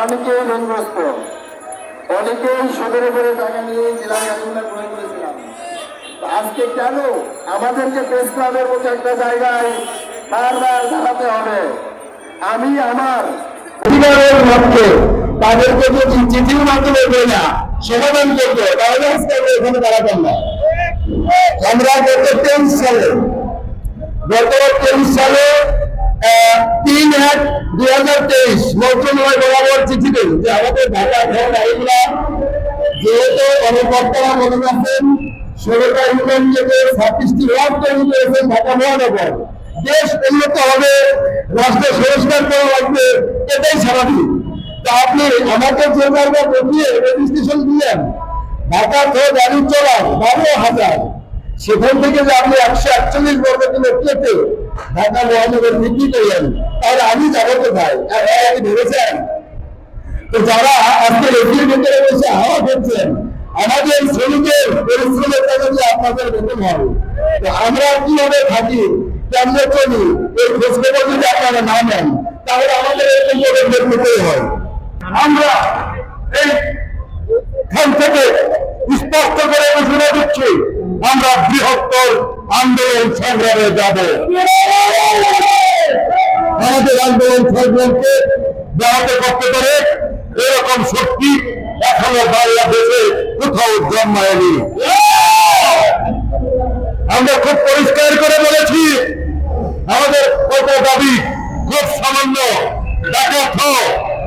অনেকেই ঋণগ্রস্ত, অনেকেই সুদের উপরে টাকা নিয়ে জেলা গাড়িগুলো ক্রয় করেছিলাম। আজকে কেন আমাদেরকে প্রেস ক্লাবের মতো একটা জায়গায় বারবার দাঁড়াতে হবে? আমি আমার অধিকারের লক্ষ্যে তাদেরকে যদি চিঠির মাধ্যমে বলি না সমাধান করবো, তাহলে আজকে আমরা এখানে দাঁড়াতাম না। আমরা গত 23 সালে 3/1/2023 মন্ত্রণালয় বরাবর চিঠি দেন যে আমাদের ঢাকা শহর গাড়িগুলা যেহেতু কর্মকর্তারা মনে রাখেন 16টা ইউনিয়ন থেকে 26টি ওয়ার্ড তৈরি করেছেন ঢাকা মহানগর, দেশ উন্নত হবে, রাষ্ট্র সংস্কার করা লাগবে, এটাই স্বাভাবিক। তা আপনি আমাকে যে জায়গা বসিয়ে রেজিস্ট্রেশন দিলেন ঢাকা তো গাড়ি চলার 12,000, সেখান থেকে যে আপনি 141 বর্গ কিলো কেটে ঢাকা মহানগর বিক্রি করলেন, তাহলে আমি যাবো কোথায়? আপনি ভেবেছেন? তো যারা আজকে এসির ভিতরে বসে হাওয়া করছেন, আমাদের শ্রমিকের পরিশ্রমের টাকা দিয়ে আপনাদের বেতন হবে, তো আমরা কিভাবে থাকি, কেমনে চলি, এই খোঁজখবর যদি আপনারা না নেন তাহলে আমাদের এরকম পদক্ষেপ নিতেই হয়। আমরা এইখান থেকে স্পষ্ট করে ঘোষণা দিচ্ছি, আমরা বৃহত্তর আন্দোলন সংগ্রামে যাব। আমাদের আন্দোলন সংগ্রামকে ব্যাহত করতে পারে এরকম শক্তি এখনো বাংলাদেশে কোথাও জন্মায়নি। আমরা খুব পরিষ্কার করে বলেছি, আমাদের কত দাবি খুব সামান্য। ঢাকা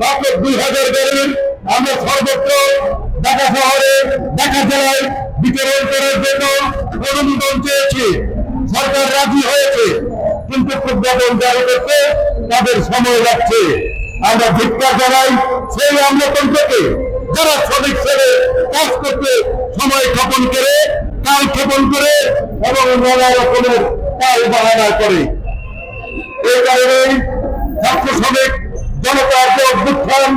মাত্র 2000 গাড়ির আমরা সর্বত্র ঢাকা শহরে ঢাকা জেলায় বিতরণ করার জন্য অনুমোদন চেয়েছি, সরকার রাজি হয়েছে, কিন্তু প্রজ্ঞাপন জারি করতে তাদের সময় লাগছে। আমরা ধিক্কার জানাই সেই আমলাতন্ত্রকে যারা শ্রমিক ছেড়ে কাজ করতে সময় ক্ষেপণ করে, কাল ক্ষেপণ করে এবং নানা রকমের কাল বাহানা করে। এই কারণেই ছাত্র শ্রমিক জনতার যে অভ্যুত্থান,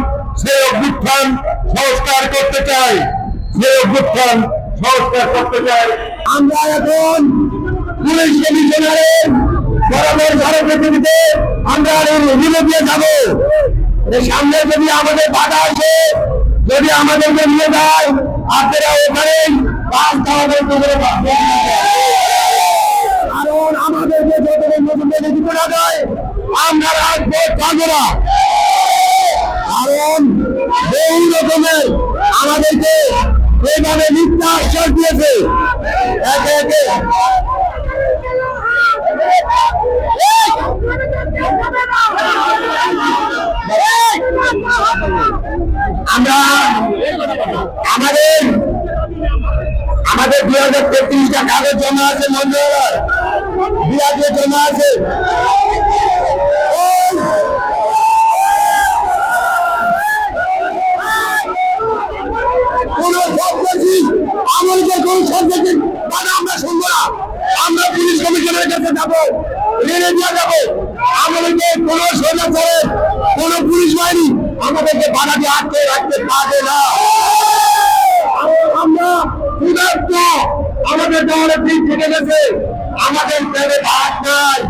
সেই অভ্যুত্থান সংস্কার করতে চাই, সেই অভ্যুত্থান সংস্কার করতে চাই। আমরা এখন পুলিশ কমিশনারের বরাবর ধারাপৃথিবীতে আমরা রিভিউ দিয়ে যাবো। সামনে যদি আমাদের বাধা আসে, যদি আমাদেরকে নিয়ে যায়, আপনারা ওখানে কাজ দেওয়া বলতে করে, কারণ আমাদেরকে যতদিন নতুন দিতে না যায় আমরা রাখবো থাকবো না। কারণ বহু রকমের আমাদেরকে এইভাবে মিথ্যা আশ্বাস দিয়েছে। একে একে আমরা আমাদের 2033টা কাগজ জমা আছে, মন্ত্রণালয় বিরাটে জমা আছে। আমাদের কোন সবজেক্টের বাধা আমরা শুনবো না। আমরা পুলিশ কমিশনের কাছে যাবো, রেলে দিয়ে যাবো। আমাদেরকে কোন সৈন্যের কোন পুলিশ বাহিনী আমাদেরকে বাধা দিয়ে আটকে রাখতে পারবে না। আমরা ক্ষুধার্ত, আমাদের দেওয়ালে ঠিক থেকে গেছে, আমাদের পেটে ভাত নাই।